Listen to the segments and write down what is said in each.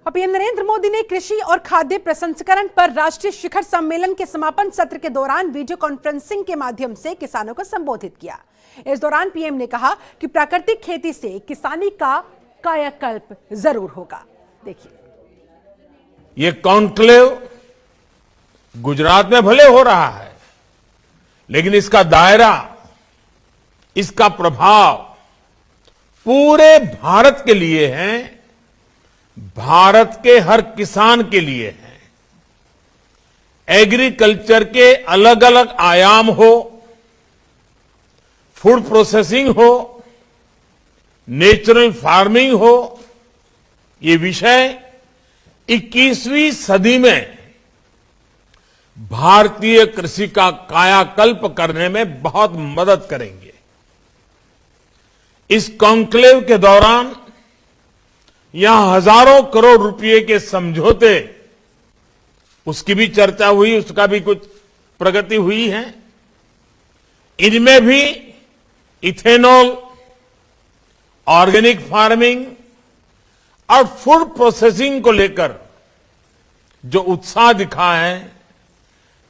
PM Narendra Modi ने कृषि और खाद्य प्रसंस्करण पर राष्ट्रीय शिखर सम्मेलन के समापन सत्र के दौरान वीडियो कॉन्फ्रेंसिंग के माध्यम से किसानों को संबोधित किया। इस दौरान पीएम ने कहा कि प्राकृतिक खेती से किसानी का कायाकल्प जरूर होगा। देखिए, ये कॉन्क्लेव गुजरात में भले हो रहा है, लेकिन इसका दायरा, इसका प्रभाव पूरे भारत के लिए है, भारत के हर किसान के लिए है। एग्रीकल्चर के अलग अलग आयाम हो, फूड प्रोसेसिंग हो, नेचुरल फार्मिंग हो, ये विषय 21वीं सदी में भारतीय कृषि का कायाकल्प करने में बहुत मदद करेंगे। इस कॉन्क्लेव के दौरान यहां हजारों करोड़ रुपए के समझौते, उसकी भी चर्चा हुई, उसका भी कुछ प्रगति हुई है। इनमें भी इथेनॉल, ऑर्गेनिक फार्मिंग और फूड प्रोसेसिंग को लेकर जो उत्साह दिखा है,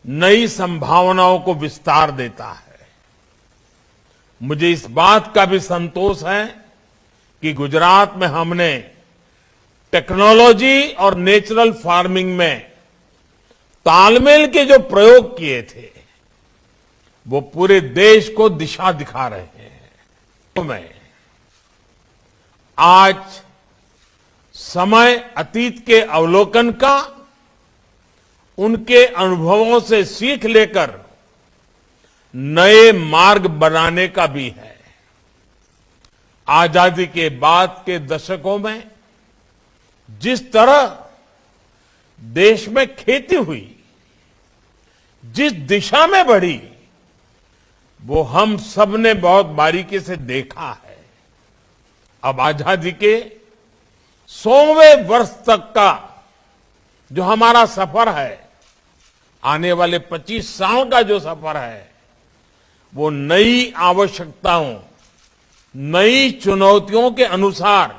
नई संभावनाओं को विस्तार देता है। मुझे इस बात का भी संतोष है कि गुजरात में हमने टेक्नोलॉजी और नेचुरल फार्मिंग में तालमेल के जो प्रयोग किए थे, वो पूरे देश को दिशा दिखा रहे हैं। तो मैं आज समय अतीत के अवलोकन का, उनके अनुभवों से सीख लेकर नए मार्ग बनाने का भी है। आजादी के बाद के दशकों में जिस तरह देश में खेती हुई, जिस दिशा में बढ़ी, वो हम सब ने बहुत बारीकी से देखा है। अब आजादी के 100वें वर्ष तक का जो हमारा सफर है, आने वाले 25 साल का जो सफर है, वो नई आवश्यकताओं, नई चुनौतियों के अनुसार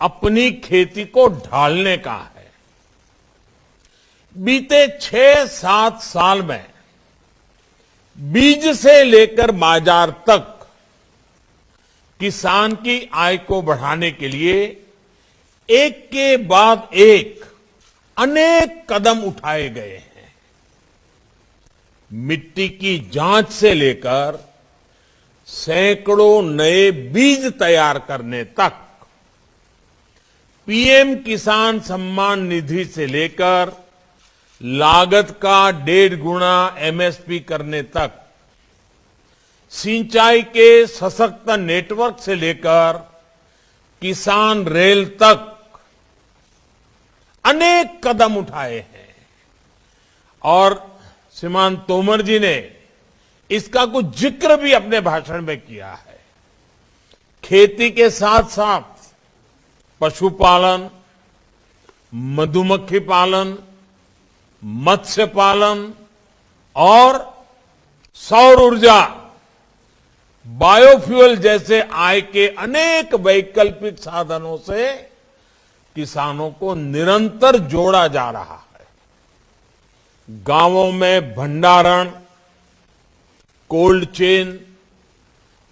अपनी खेती को ढालने का है। बीते 6-7 साल में बीज से लेकर बाजार तक किसान की आय को बढ़ाने के लिए एक के बाद एक अनेक कदम उठाए गए हैं। मिट्टी की जांच से लेकर सैकड़ों नए बीज तैयार करने तक, पीएम किसान सम्मान निधि से लेकर लागत का 1.5 गुना एमएसपी करने तक, सिंचाई के सशक्त नेटवर्क से लेकर किसान रेल तक अनेक कदम उठाए हैं। और श्रीमान तोमर जी ने इसका कुछ जिक्र भी अपने भाषण में किया है। खेती के साथ साथ पशुपालन, मधुमक्खी पालन, मत्स्य पालन और सौर ऊर्जा, बायोफ्यूल जैसे आय के अनेक वैकल्पिक साधनों से किसानों को निरंतर जोड़ा जा रहा है। गांवों में भंडारण, कोल्ड चेन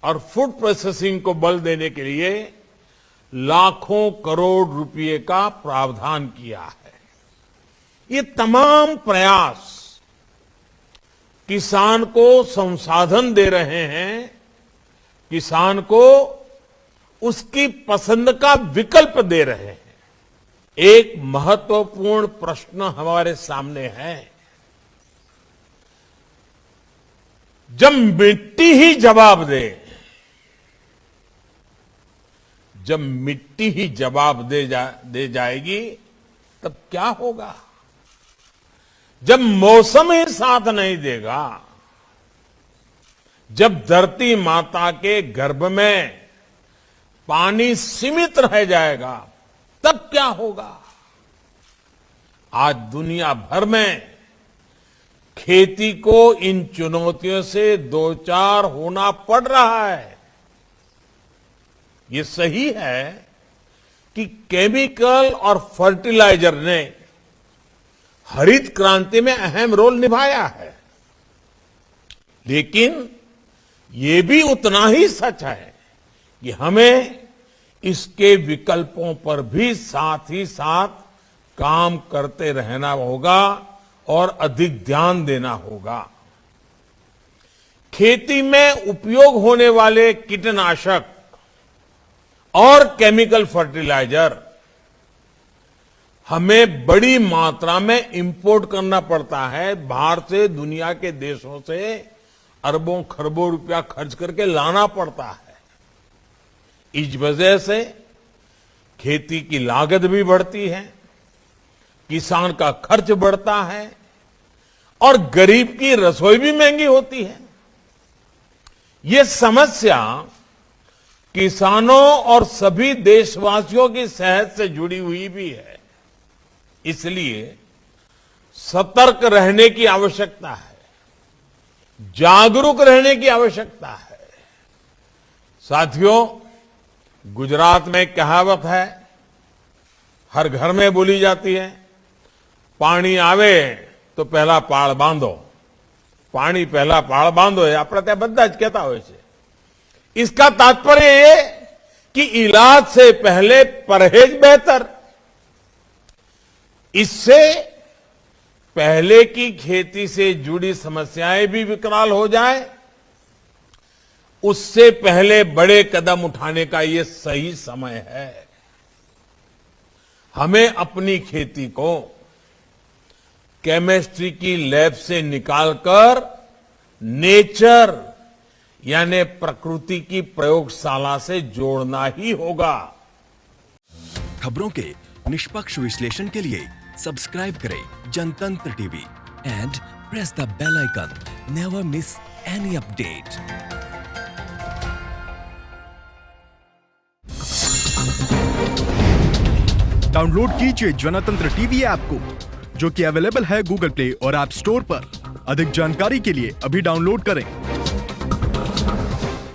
और फूड प्रोसेसिंग को बल देने के लिए लाखों करोड़ रुपए का प्रावधान किया है। ये तमाम प्रयास किसान को संसाधन दे रहे हैं, किसान को उसकी पसंद का विकल्प दे रहे हैं। एक महत्वपूर्ण प्रश्न हमारे सामने है। जब मिट्टी ही जवाब दे, जब मिट्टी ही जवाब दे जाएगी, तब क्या होगा? जब मौसम ही साथ नहीं देगा, जब धरती माता के गर्भ में पानी सीमित रह जाएगा, तब क्या होगा? आज दुनिया भर में खेती को इन चुनौतियों से दो चार होना पड़ रहा है। ये सही है कि केमिकल और फर्टिलाइजर ने हरित क्रांति में अहम रोल निभाया है, लेकिन ये भी उतना ही सच है कि हमें इसके विकल्पों पर भी साथ ही साथ काम करते रहना होगा और अधिक ध्यान देना होगा। खेती में उपयोग होने वाले कीटनाशक और केमिकल फर्टिलाइजर हमें बड़ी मात्रा में इंपोर्ट करना पड़ता है। बाहर से, दुनिया के देशों से अरबों खरबों रुपया खर्च करके लाना पड़ता है। इस वजह से खेती की लागत भी बढ़ती है, किसान का खर्च बढ़ता है और गरीब की रसोई भी महंगी होती है। ये समस्या किसानों और सभी देशवासियों की सेहत से जुड़ी हुई भी है। इसलिए सतर्क रहने की आवश्यकता है, जागरूक रहने की आवश्यकता है। साथियों, गुजरात में एक कहावत है, हर घर में बोली जाती है, पानी आवे तो पहला पाड़ बांधो। पानी पहला पाड़ बांधो है આપણે ત્યાં બધા જ કહેતા હોય છે। इसका तात्पर्य ये कि इलाज से पहले परहेज बेहतर। इससे पहले की खेती से जुड़ी समस्याएं भी विकराल हो जाए, उससे पहले बड़े कदम उठाने का ये सही समय है। हमें अपनी खेती को केमिस्ट्री की लैब से निकालकर नेचर यानी प्रकृति की प्रयोगशाला से जोड़ना ही होगा। खबरों के निष्पक्ष विश्लेषण के लिए सब्सक्राइब करें Jantantra TV and press the bell icon. Never miss any update. Download कीजिए जनतंत्र टीवी ऐप को, जो कि अवेलेबल है गूगल प्ले और ऐप स्टोर पर। अधिक जानकारी के लिए अभी डाउनलोड करें।